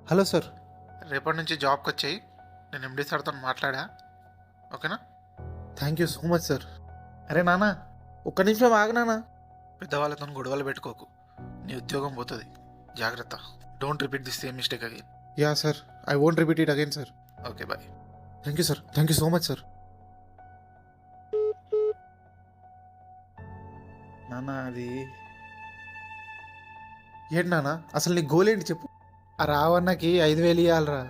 Hello sir. రేపటి నుంచి జాబ్కి వచ్చాయి. నేను ఎండి సార్తో మాట్లాడా. ఓకేనా? Thank you so much sir. అరే నాన్న, ఒక్క నిమిషం ఆగనానా. పెద్దవాళ్ళతో గొడవలు పెట్టుకోకు, నీ ఉద్యోగం పోతుంది. జాగ్రత్త. Don't repeat this same mistake again. Yeah sir, I won't repeat it again sir. Okay, bye. Thank you sir, thank you so much sir. నాన్న అది ఏంటి నాన్న, అసలు నీ గోల్ ఏంటి చెప్పు. ఆ రావణకి 5,000 ఇవ్వాలరా.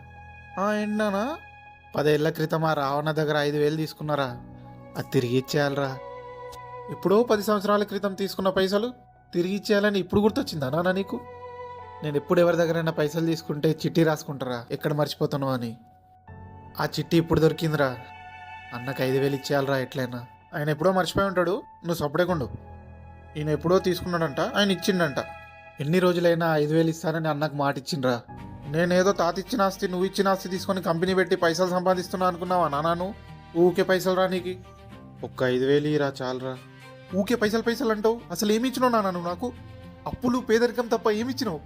ఏంటి నాన్న, 10 ఏళ్ల క్రితం ఆ రావణ దగ్గర 5,000 తీసుకున్నారా, అది తిరిగి ఇచ్చేయాలరా. ఎప్పుడో 10 సంవత్సరాల క్రితం తీసుకున్న పైసలు తిరిగి ఇచ్చేయాలని ఇప్పుడు గుర్తొచ్చిందా నాన్న నీకు? నేను ఎప్పుడు ఎవరి దగ్గరైనా పైసలు తీసుకుంటే చిట్టి రాసుకుంటారా ఎక్కడ మర్చిపోతాను అని. ఆ చిట్టి ఇప్పుడు దొరికిందిరా. అన్నకు 5,000 ఇచ్చేయాలరా ఎట్లయినా. ఆయన ఎప్పుడో మర్చిపోయి ఉంటాడు, నువ్వు సపడేకుండు. ఈయన ఎప్పుడో తీసుకున్నాడంట, ఆయన ఇచ్చిండంట. ఎన్ని రోజులైనా 5,000 ఇస్తానని అన్నకు మాట ఇచ్చిండ్రా. నేనేదో తాత ఇచ్చిన ఆస్తి నువ్వు ఇచ్చిన ఆస్తి తీసుకొని కంపెనీ పెట్టి పైసలు సంపాదిస్తున్నా అనుకున్నావా నాన్న? నువ్వు ఊకే పైసలు రా నీకు. ఒక్క 5,000 ఇరా చాలరా. ఊకే పైసలు పైసలు అంటావు, అసలు ఏమి ఇచ్చినావు నాన్న నువ్వు నాకు? అప్పులు పేదరికం తప్ప ఏమి ఇచ్చినావు?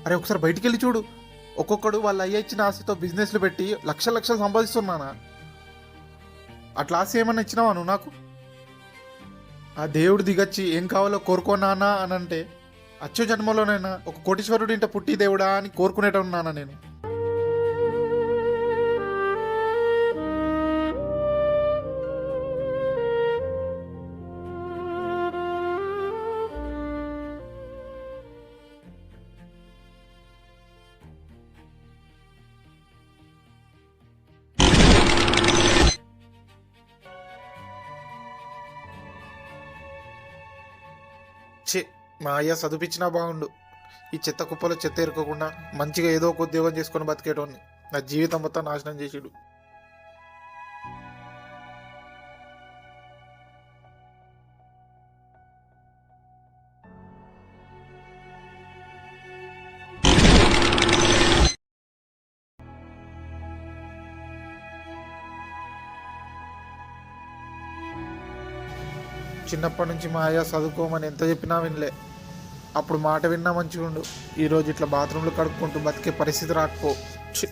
అరే ఒకసారి బయటికి వెళ్ళి చూడు. ఒక్కొక్కడు వాళ్ళ అయ్య ఇచ్చిన ఆస్తితో బిజినెస్లు పెట్టి లక్షలు లక్షలు సంపాదిస్తున్నానా? అట్లా ఆస్తి ఏమన్నా ఇచ్చినావా నువ్వు నాకు? ఆ దేవుడు దిగచ్చి ఏం కావాలో కోరుకోనానా అని అంటే అచ్చో జన్మలోనైనా ఒక కోటీశ్వరుడు ఇంట పుట్టి దేవుడా అని కోరుకునేటన్నానా నేను? ఛే, మా అయ్య చదివించినా బాగుండు. ఈ చెత్త కుప్పలో చెత్త ఎరుకోకుండా మంచిగా ఏదో ఒక ఉద్యోగం చేసుకొని బతికేటోని నా జీవితం మొత్తం నాశనం చేసిడు. చిన్నప్పటి నుంచి మా అయ్య చదువుకోమని ఎంత చెప్పినా వినలే. అప్పుడు మాట విన్నా మంచిగా ఉండు. ఈరోజు ఇట్లా బాత్రూంలో కడుక్కుంటూ బతికే పరిస్థితి రాకపో. ఛీ.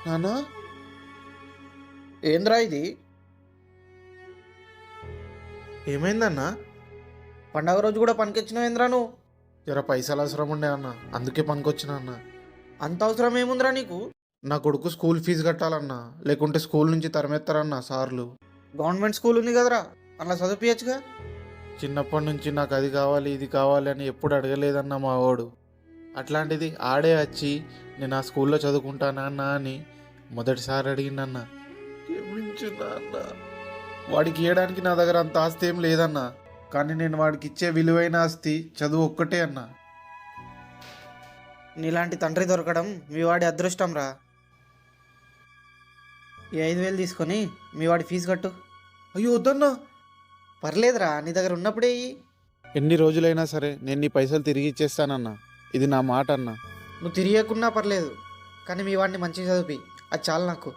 నానా, ఏంద్రా ఇది? ఏమైందన్నా? పండగ రోజు కూడా పనికొచ్చినావు ఏంద్రా నువ్వు? జర పైసలు అవసరం ఉండే అన్న, అందుకే పనికొచ్చిన అన్న. అంత అవసరం ఏముందిరా నీకు? నా కొడుకు స్కూల్ ఫీజు కట్టాలన్నా, లేకుంటే స్కూల్ నుంచి తరిమేస్తారన్నా సార్లు. గవర్నమెంట్ స్కూల్ ఉంది కదరా, అలా చదివించగా. చిన్నప్పటి నుంచి నాకు అది కావాలి ఇది కావాలి అని ఎప్పుడు అడగలేదన్న మా వాడు. అట్లాంటిది ఆడే వచ్చి నేను ఆ స్కూల్లో చదువుకుంటానా అన్న అని మొదటిసారి అడిగిందన్న. అన్న వాడికి ఇవ్వడానికి నా దగ్గర అంత ఆస్తి ఏం లేదన్నా, కానీ నేను వాడికి ఇచ్చే విలువైన ఆస్తి చదువు ఒక్కటే అన్నా. నీలాంటి తండ్రి దొరకడం మీ వాడి అదృష్టం రా. ఈ 5,000 తీసుకొని మీ వాడి ఫీజు కట్టు. అయ్యో వద్దన్నా. పర్లేదురా, నీ దగ్గర ఉన్నప్పుడే ఇయ్యి. ఎన్ని రోజులైనా సరే నేను నీ పైసలు తిరిగి ఇచ్చేస్తానన్నా, ఇది నా మాట అన్నా. నువ్వు తిరిగకున్నా పర్లేదు, కానీ మీ వాడిని మంచిగా చదివి, అది చాలు నాకు.